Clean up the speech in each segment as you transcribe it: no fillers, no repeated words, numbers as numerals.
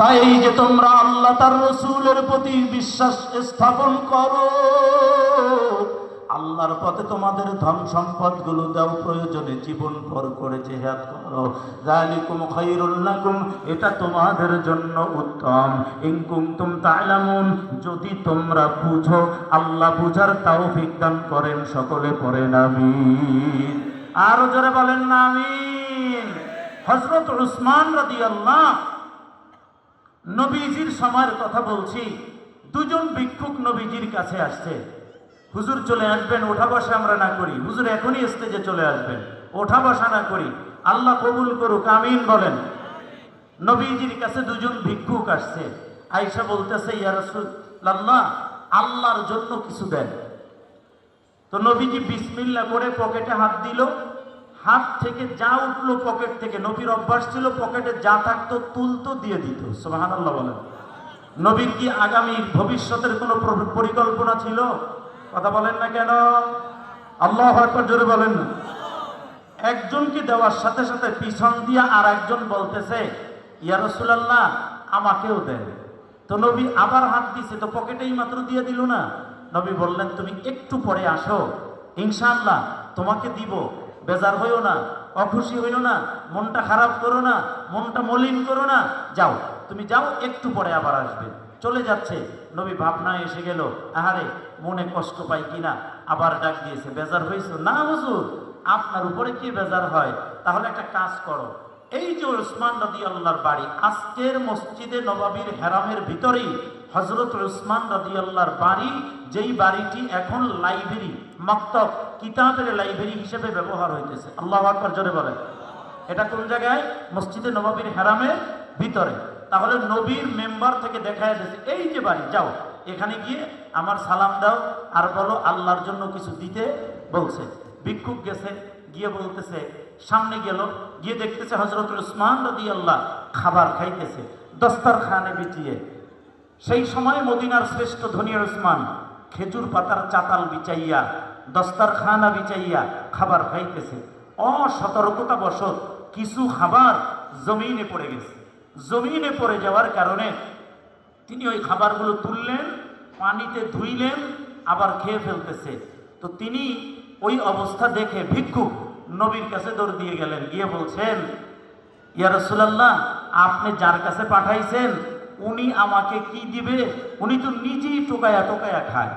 তাই যে তোমরা আল্লাহ তার রসুলের প্রতি বিশ্বাস স্থাপন করো, আল্লাহর পথে তোমাদের ধন সম্পদ গুলো দাও, প্রয়োজনে জীবন ভর করে জিহাদ করো। যালিকুম খায়রুল লাকুম, এটা তোমাদের জন্য উত্তম। ইন কুনতুম তা'লামুন, যদি তোমরা বুঝো। আল্লাহ বুঝার তৌফিক দান করেন। সকলে পড়েন আমিন। আরো জোরে বলেন না আমিন। হযরত উসমান রাদিয়াল্লাহু, নবীজির সময়ের কথা বলছি, দুজন ভিক্ষুক নবীজির কাছে আসছে। হুজুর চলে আসবেন, ওঠা বসা আমরা না করি। হুজুর এখনই স্টেজে চলে আসবেন, ওঠা বসা না করি। আল্লাহ কবুল করুক, আমিন বলেন। নবীজির কাছে দুজন ভিক্ষুক আসছে। আয়েশা বলতেছে, ইয়া রাসূলুল্লাহ, আল্লাহর জন্য কিছু দেন। তো নবীজি বিসমিল্লাহ করে পকেটে হাত দিল। হাত থেকে যা উঠলো পকেট থেকে, নবীর অভ্যাস ছিল পকেটে যা থাকতো তুলতো, দিয়ে দিত। সুবহানাল্লাহ বলেন। নবীর কি আগামী ভবিষ্যতের কোনো পরিকল্পনা ছিল? কথা বলেন না কেন? আল্লাহু আকবার জোরে বলেন না। একজনকে দেওয়ার সাথে সাথে পিছন দিয়া আর একজন বলতেছে, ইয়া রাসূলুল্লাহ, আমাকেও দেন। তো নবী আবার হাত দিছে, তো পকেটেই মাত্র দিয়ে দিল না। নবী বললেন, তুমি একটু পরে আসো, ইনশাআল্লাহ তোমাকে দিব। বেজার হইও না, অখুশি হইও না, মনটা খারাপ করো না, মনটা মলিন করো না। যাও, তুমি যাও, একটু পরে আবার আসবে। চলে যাচ্ছে। নবী ভাবনায় এসে গেল, আহারে মনে কষ্ট পাই কিনা, আবার ডাক দিয়েছে, বেজার হয়েছে? না হুজুর, আপনার উপরে কি বেজার হয়? তাহলে একটা কাজ করো, এই যে উসমান রাদিয়াল্লাহর বাড়ি, আজকের মসজিদে নববীর হেরামের ভিতরেই হযরত উসমান রাদিয়াল্লাহর বাড়ি, যেই বাড়িটি এখন লাইব্রেরি, মাকতাব, কিতাবের লাইব্রেরি হিসেবে ব্যবহার হইতেছে। আল্লাহু আকবার জোরে বলেন। এটা কোন জায়গায়? মসজিদে নববীর হেরামের ভিতরে। তাহলে নবীর মেম্বার থেকে দেখায় দিয়েছে, এই যে বাড়ি, যাও এখানে গিয়ে আমার সালাম দাও, আর বলো আল্লাহর জন্য কিছু দিতে বলছে। ভিক্ষুক গেছে, গিয়ে বলতেছে, সামনে গেল, গিয়ে দেখতেছে হযরত উসমান রাদিয়াল্লাহু খাবার খাইতেছে দস্তরখানে বিছিয়ে। সেই সময় মদিনার শ্রেষ্ঠ ধনী উসমান খেজুর পাতার চাতাল বিছাইয়া, দস্তরখানা বিছাইয়া খাবার খাইতেছে। অসতর্কতা বশত কিছু খাবার জমিনে পড়ে গেছে। জমিনে পড়ে যাওয়ার কারণে তিনি ওই খাবারগুলো তুললেন, পানিতে ধুইলেন, আবার খেয়ে ফেলতেছে। তো তিনি ওই অবস্থা দেখে ভিক্ষুক নবীর কাছে দৌড় দিয়ে গেলেন, গিয়ে বলছেন, ইয়া রাসূলুল্লাহ, আপনি যার কাছে পাঠাইছেন উনি আমাকে কি দিবে? উনি তো নিজেই টোকায়া টোকায়া খায়।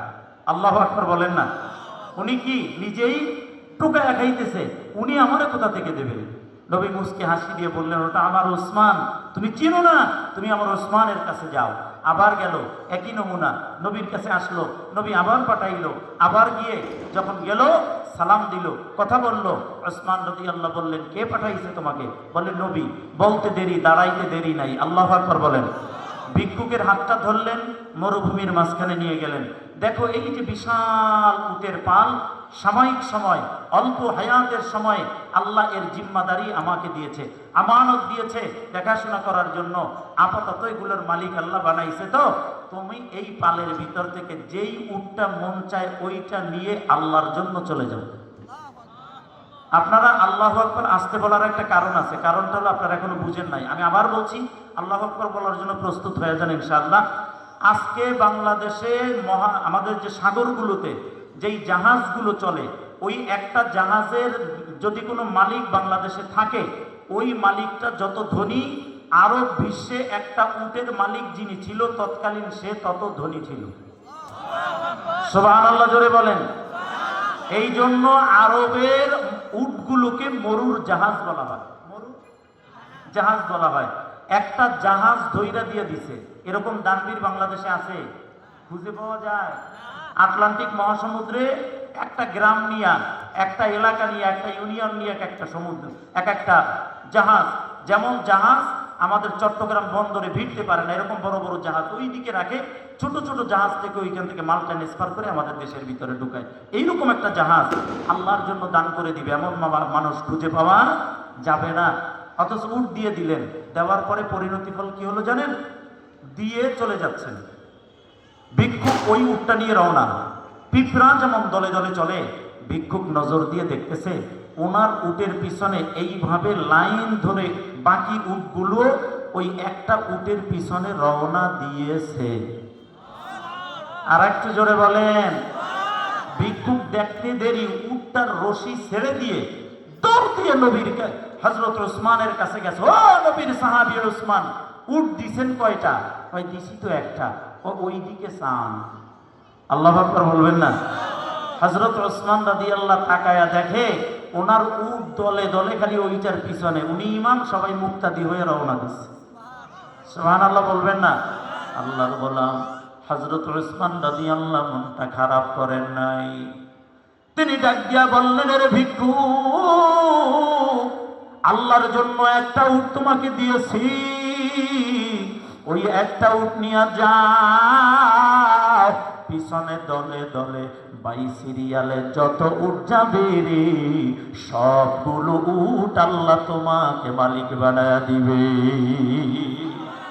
আল্লাহু আকবার বলেন না। উনি কি নিজেই টোকায়া খাইতেছে, উনি আমারে কোথা থেকে দেবে? নবী মুস্কি হাসি দিয়ে বললেন, ওটা আমার উসমান, তুমি চিনো না, তুমি আমার উসমানের কাছে যাও। আবার গেল, একই নমুনা, নবীর কাছে আসলো। নবী আবার পাঠাইলো, আবার গিয়ে যখন গেল সালাম দিল, কথা বলল। উসমান রাদিয়াল্লাহু বললেন, কে পাঠাইছে তোমাকে? বলে নবী। বলতে দেরি, দাঁড়াইতে দেরি নাই। আল্লাহু আকবার বলেন। ভিক্ষুকের হাতটা ধরলেন, মরুভূমির মাঝখানে নিয়ে গেলেন। দেখো, এই যে বিশাল উটের পাল, সাময়িক সময়, অল্প হায়াতের সময় আল্লাহ এর জিম্মাদারি আমাকে দিয়েছে, আমানত দিয়েছে দেখাশোনা করার জন্য। আপাতত এগুলোর মালিক আল্লাহ বানাইছে, তো তুমি এই পালের ভিতর থেকে যেই উটটা মন চায় ওইটা নিয়ে আল্লাহর জন্য চলে যাও। আপনারা আল্লাহু আকবার আসতে বলার একটা কারণ আছে, কারণটা হলো আপনারা এখনো বুঝেন নাই। আমি আবার বলছি, আল্লাহু আকবার বলার জন্য প্রস্তুত হয়ে যান ইনশাআল্লাহ। আজকে বাংলাদেশে আমাদের যে সাগরগুলোতে যেই জাহাজগুলো চলে, ওই একটা জাহাজের যদি কোনো মালিক বাংলাদেশে থাকে, ওই মালিকটা যত ধনী, আরব বিশ্বে একটা উটের মালিক যিনি ছিল তৎকালীন, সে তত ধনী ছিল। সুবহানাল্লাহ জোরে বলেন। এই জন্য আরবের উটগুলোকে মরুর জাহাজ বলা হয়, মরুর জাহাজ বলা হয়। একটা জাহাজ ধইরা দিয়ে দিছে, এরকম দানবীর বাংলাদেশে আছে? খুঁজে পাওয়া যায়? আটলান্টিক মহাসমুদ্রে একটা গ্রাম নিয়ে, একটা এলাকা নিয়ে, একটা ইউনিয়ন নিয়ে একটা সমুদ্র, একটা জাহাজ। যেমন জাহাজ আমাদের চট্টগ্রাম বন্দরে ভিড়তে পারে না, এরকম বড় বড় জাহাজ ওই দিকে রাখে, ছোট ছোট জাহাজ থেকে ওইখান থেকে মাল ট্রান্সফার করে আমাদের দেশের ভিতরে ঢুকায়। এইরকম একটা জাহাজ আল্লাহর জন্য দান করে দিবে, এমন মানুষ খুঁজে পাওয়া যাবে না। অথচ উট দিয়ে দিলেন, দেওয়ার পরে পরিণতি ফল কি হলো জানেন? দিয়ে চলে যাচ্ছেন। ভিক্ষুক ওই উটটা নিয়ে রওনা। পিঁপড়া যেমন দলে দলে চলে, ভিক্ষুক নজর দিয়ে দেখতেছে ওনার উটের পিছনে এইভাবে লাইন ধরে বাকি উটগুলো ওই একটা উটের পিছনে রওনা দিয়েছে। আর একটু জোরে বলেন। ভিক্ষুক দেখতে দেরি উটটার রশি ছেড়ে দিয়ে দৌড় দিয়ে নবীর হযরত ওসমানের কাছে গেছে। ও নবীর সাহাবী ওসমান, উট দিছেন কয়টা? কয় দিছি তো একটা। ও ওইদিকে চান। আল্লাহু আকবার বলবেন না? হযরত ওসমান রাদিয়াল্লাহু তাকায়া দেখে ওনার উট দলে দলে খালি ওইটার পিছনে, উনি ইমাম, সবাই মুক্তাদি হয়ে রওনা দিচ্ছে। সুবহানাল্লাহ বলবেন না? আল্লাহর গোলাম হযরত ওসমান রাদিয়াল্লাহু মনটা খারাপ করেন নাই। তিনি ডাক দিয়া বললেন, রে ভিক্ষুক, আল্লাহর জন্য একটা উট তোমাকে দিয়েছি, ওই একটা উট নিয়ে যাও, পিছনে দলে দলে বাই সিরিয়ালে যত উট যাবে রে, সবগুলো উট আল্লাহ তোমাকে মালিক বানায়া দিবে।